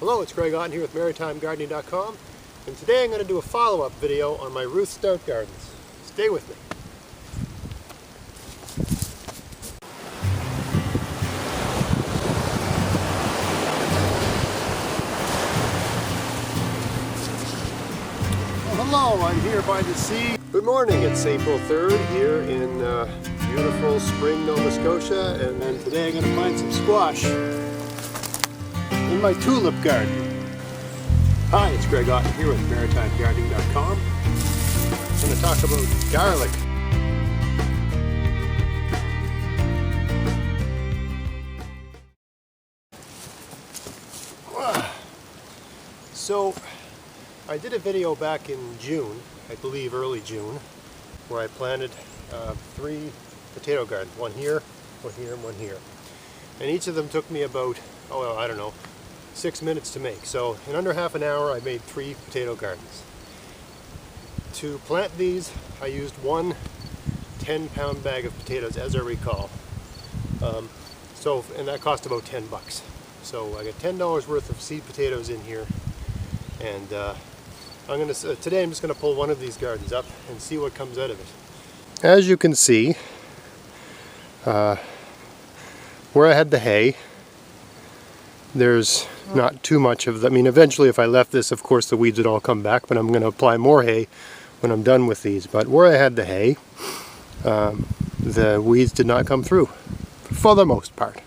Hello, it's Greg Otten here with MaritimeGardening.com, and today I'm going to do a follow-up video on my Ruth Stout gardens. Stay with me. Well, hello, I'm here by the sea. Good morning, it's April 3rd here in beautiful spring Nova Scotia, and then today I'm going to plant some squash in my tulip garden. Hi, it's Greg Otten here with MaritimeGardening.com. I'm going to talk about garlic. So, I did a video back in June, I believe early June, where I planted 3 potato gardens, one here, and one here. And each of them took me about, I don't know, 6 minutes to make. So in under half an hour I made 3 potato gardens. To plant these I used one 10-pound bag of potatoes, as I recall. And that cost about $10. So I got $10 worth of seed potatoes in here, and today I'm just going to pull one of these gardens up and see what comes out of it. As you can see, where I had the hay, there's not too much of them. I mean, eventually if I left this, of course the weeds would all come back, but I'm going to apply more hay when I'm done with these. But where I had the hay, the weeds did not come through, for the most part.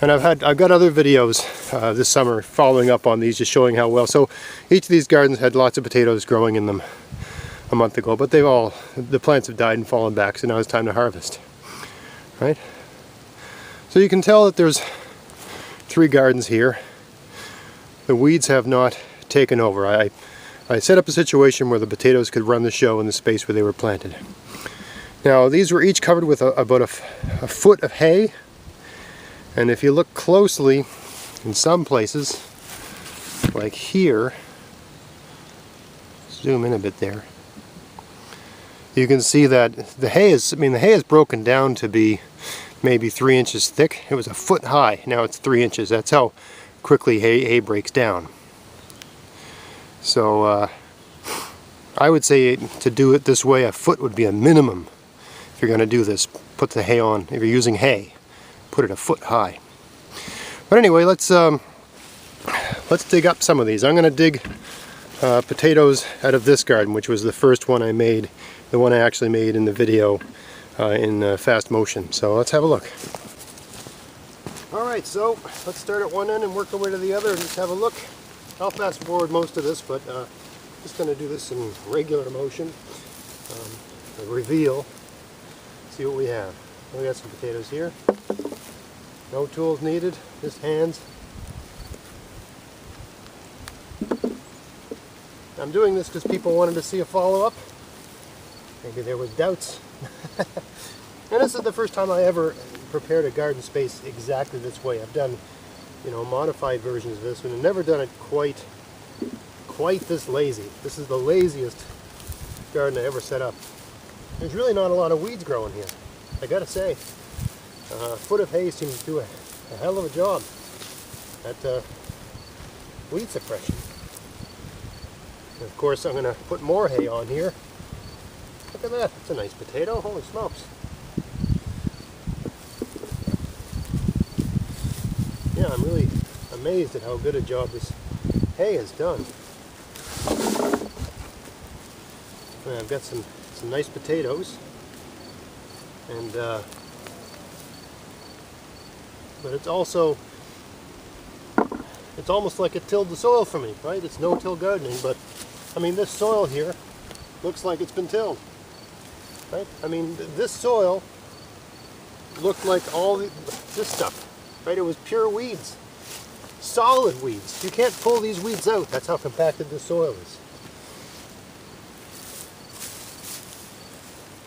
And I've got other videos this summer following up on these, just showing how well. So each of these gardens had lots of potatoes growing in them a month ago, but the plants have died and fallen back, so now it's time to harvest. Right? So you can tell that there's 3 gardens here. The weeds have not taken over. I set up a situation where the potatoes could run the show in the space where they were planted. Now these were each covered with about a foot of hay, and if you look closely, in some places, like here, zoom in a bit there, you can see that the hay is broken down to be maybe 3 inches thick. It was a foot high, now it's 3 inches. That's how quickly hay breaks down. So I would say to do it this way, a foot would be a minimum. If you're going to do this, put the hay on. If you're using hay, put it a foot high. But anyway, let's dig up some of these. I'm going to dig potatoes out of this garden, which was the first one I made, the one I actually made in the video in fast motion. So let's have a look. Alright, so let's start at one end and work our way to the other and just have a look. I'll fast forward most of this, but just going to do this in regular motion. A reveal. See what we have. We got some potatoes here. No tools needed, just hands. I'm doing this because people wanted to see a follow-up. Maybe there was doubts. And this is the first time I ever prepared a garden space exactly this way. I've done, modified versions of this one, and never done it quite this lazy. This is the laziest garden I ever set up. There's really not a lot of weeds growing here, I gotta say. A foot of hay seems to do a hell of a job at weed suppression. And of course I'm gonna put more hay on here. Look at that, that's a nice potato, holy smokes. Yeah, I'm really amazed at how good a job this hay has done. And I've got some nice potatoes, and but it's almost like it tilled the soil for me, right? It's no-till gardening, but I mean, this soil here looks like it's been tilled, right? I mean, this soil looked like this stuff, right? It was pure weeds, solid weeds. You can't pull these weeds out. That's how compacted this soil is.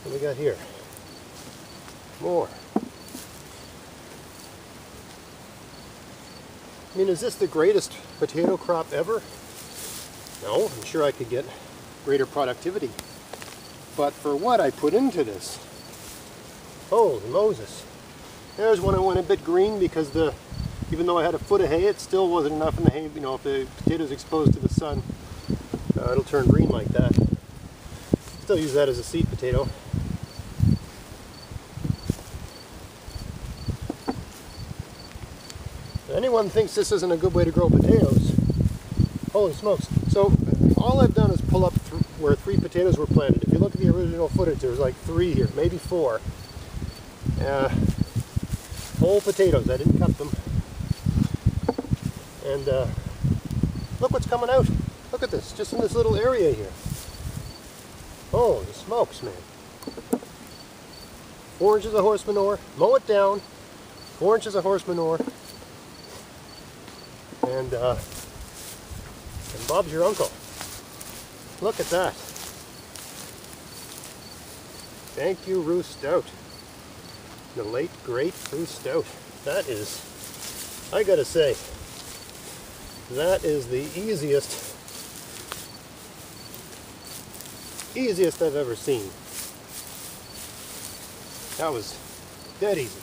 What do we got here? More. I mean, is this the greatest potato crop ever? No, I'm sure I could get greater productivity. But for what I put into this, holy Moses. There's one I went a bit green because the Even though I had a foot of hay, it still wasn't enough in the hay. You know, if the potato's exposed to the sun, it'll turn green like that. Still use that as a seed potato. If anyone thinks this isn't a good way to grow potatoes, holy smokes. So all I've done is pull up where 3 potatoes were planted. If you look at the original footage, there's like 3 here, maybe 4. Whole potatoes, I didn't cut them. And look what's coming out. Look at this, just in this little area here. Holy smokes, man. 4 inches of horse manure, mow it down, 4 inches of horse manure, and Bob's your uncle. Look at that. Thank you, Ruth Stout. The late, great Ruth Stout. That is, I gotta say, that is the easiest I've ever seen. That was dead easy.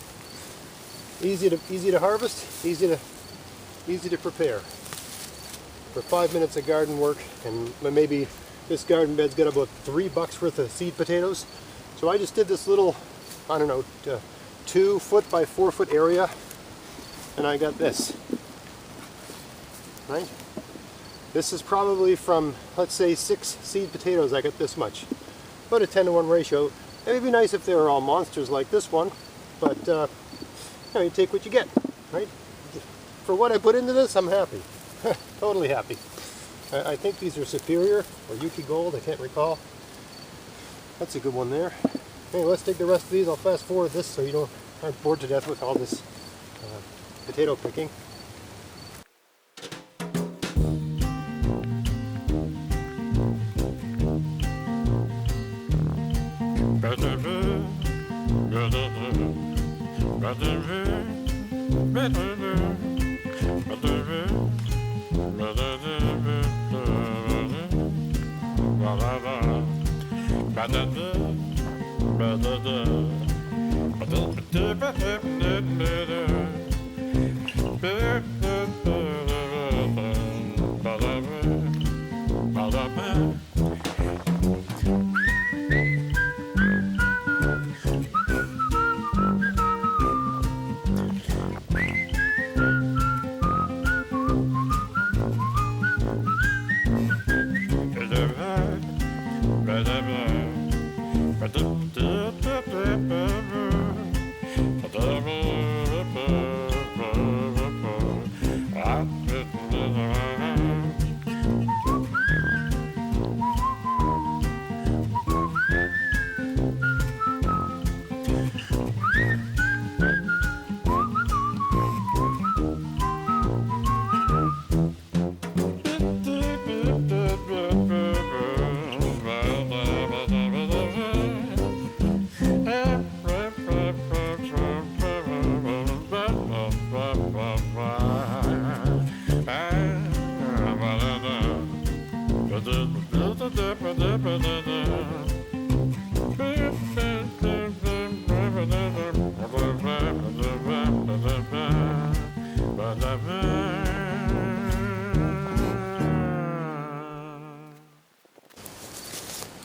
Easy to harvest, easy to prepare. For 5 minutes of garden work, and maybe this garden bed's got about $3 worth of seed potatoes. So I just did this little, I don't know, 2 foot by 4 foot area, and I got this. Right? This is probably from, let's say, 6 seed potatoes. I got this much, about a 10-to-1 ratio. It would be nice if they were all monsters like this one, but you know, you take what you get, right? For what I put into this, I'm happy. Totally happy. I think these are Superior or Yuki Gold, I can't recall. That's a good one there. Hey, let's take the rest of these. I'll fast forward this so you aren't bored to death with all this potato picking.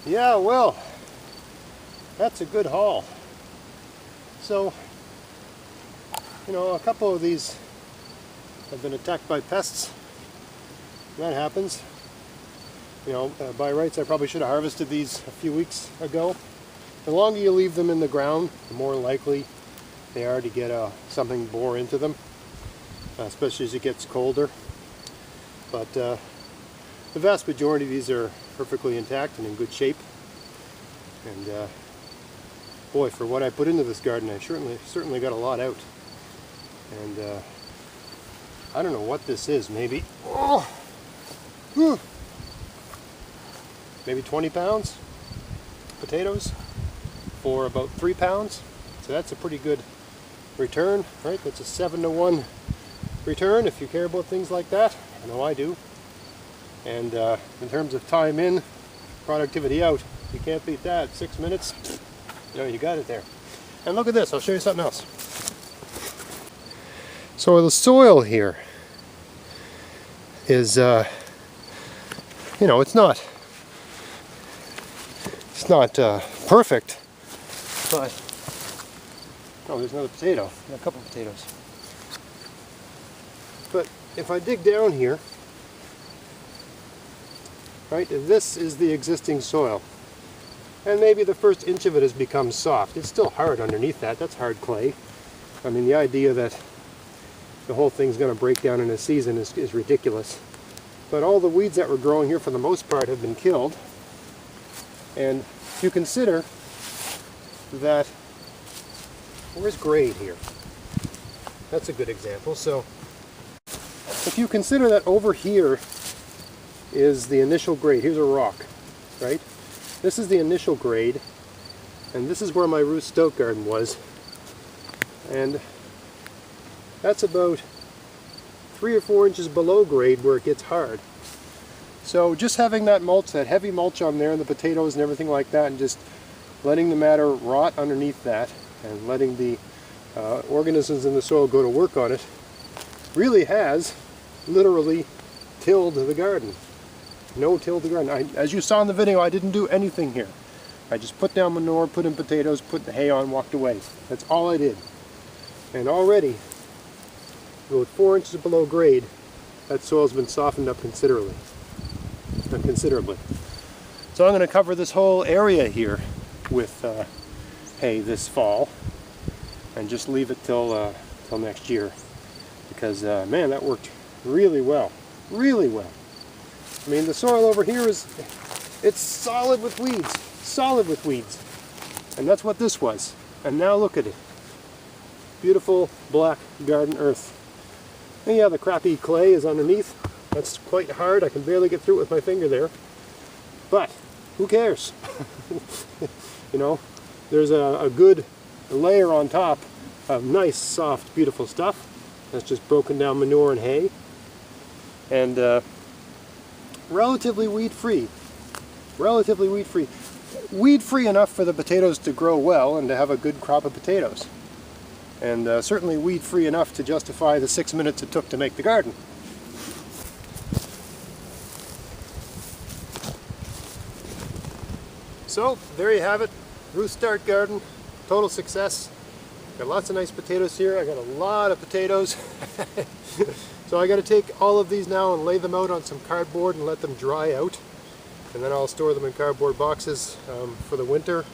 Yeah, well, that's a good haul. So, you know, a couple of these have been attacked by pests. That happens. You know, by rights I probably should have harvested these a few weeks ago. The longer you leave them in the ground, the more likely they are to get something bore into them, especially as it gets colder. But the vast majority of these are perfectly intact and in good shape. And boy, for what I put into this garden, I certainly got a lot out. And I don't know what this is. Maybe maybe 20 pounds potatoes for about 3 pounds. So that's a pretty good return, right? That's a 7-to-1 return if you care about things like that. I know I do. And in terms of time in, productivity out, you can't beat that. 6 minutes, you know, you got it there. And look at this, I'll show you something else. So the soil here is, you know, it's not perfect, but, oh, there's another potato, a couple of potatoes. But if I dig down here, right, this is the existing soil. And maybe the first inch of it has become soft. It's still hard underneath that. That's hard clay. I mean, the idea that the whole thing's going to break down in a season is ridiculous. But all the weeds that were growing here for the most part have been killed. And if you consider that, where's grade here? That's a good example. So if you consider that over here is the initial grade, here's a rock, right? This is the initial grade, and this is where my Ruth Stout garden was. And that's about 3 or 4 inches below grade where it gets hard. So just having that mulch, that heavy mulch on there and the potatoes and everything like that, and just letting the matter rot underneath that and letting the organisms in the soil go to work on it really has literally tilled the garden. No-till the garden. As you saw in the video, I didn't do anything here. I just put down manure, put in potatoes, put the hay on, walked away. That's all I did. And already, about 4 inches below grade, that soil's been softened up considerably. So I'm going to cover this whole area here with hay this fall, and just leave it till next year, because man, that worked really well, really well. I mean, the soil over here it's solid with weeds, and that's what this was. And now look at it, beautiful black garden earth. And yeah, the crappy clay is underneath. That's quite hard. I can barely get through it with my finger there, but who cares? You know, there's a good layer on top of nice, soft, beautiful stuff that's just broken down manure and hay, and relatively weed-free. Weed-free enough for the potatoes to grow well and to have a good crop of potatoes. And certainly weed-free enough to justify the 6 minutes it took to make the garden. So, there you have it. Ruth Stout garden, total success. Got lots of nice potatoes here. I got a lot of potatoes. So I got to take all of these now and lay them out on some cardboard and let them dry out. And then I'll store them in cardboard boxes for the winter.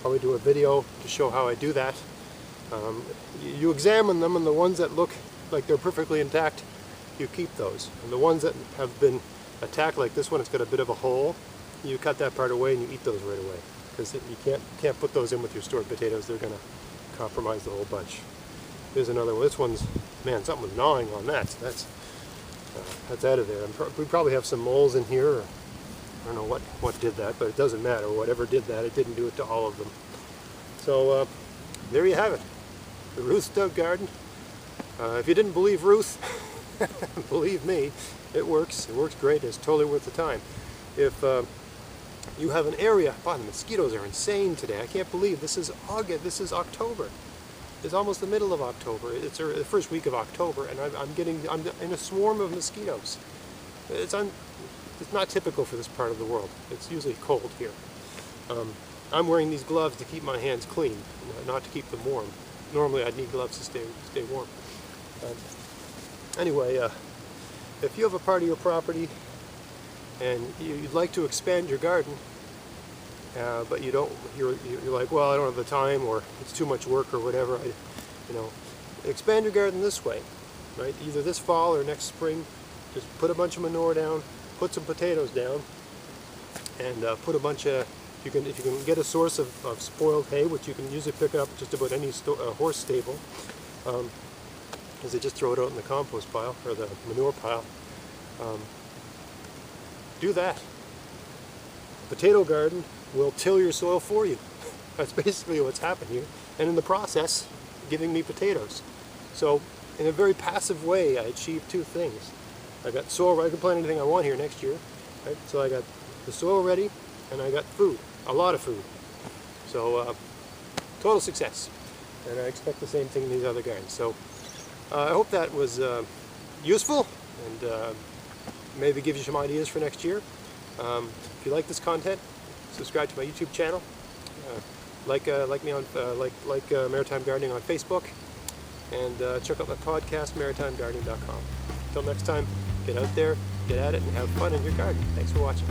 Probably do a video to show how I do that. You examine them, and the ones that look like they're perfectly intact, you keep those. And the ones that have been attacked, like this one, it's got a bit of a hole, you cut that part away and you eat those right away. Because you can't put those in with your stored potatoes. They're going to compromise the whole bunch. Here's another one. This one's, man, something was gnawing on that. So that's out of there. We probably have some moles in here. Or, I don't know what did that, but it doesn't matter. Whatever did that, it didn't do it to all of them. So there you have it. The Ruth Stout garden. If you didn't believe Ruth, believe me, it works. It works great. It's totally worth the time. If you have an area, wow, the mosquitoes are insane today. I can't believe this is August. This is October. It's almost the middle of October. It's the first week of October, and I'm in a swarm of mosquitoes. It's not typical for this part of the world. It's usually cold here. I'm wearing these gloves to keep my hands clean, not to keep them warm. Normally I'd need gloves to stay warm. Anyway, if you have a part of your property and you'd like to expand your garden, but you're like, well, I don't have the time, or it's too much work, or whatever. Expand your garden this way, right? Either this fall or next spring. Just put a bunch of manure down, put some potatoes down, and put a bunch of. If you can get a source of spoiled hay, which you can usually pick up just about any horse stable, because they just throw it out in the compost pile or the manure pile. Do that. Potato garden will till your soil for you. That's basically what's happened here, and in the process, giving me potatoes. So, in a very passive way, I achieved two things. I got soil ready. I can plant anything I want here next year. Right? So I got the soil ready, and I got food, a lot of food. So, total success. And I expect the same thing in these other gardens. So, I hope that was useful and maybe gives you some ideas for next year. If you like this content, subscribe to my YouTube channel. Like me on Maritime Gardening on Facebook, and check out my podcast, maritimegardening.com. Until next time, get out there, get at it, and have fun in your garden. Thanks for watching.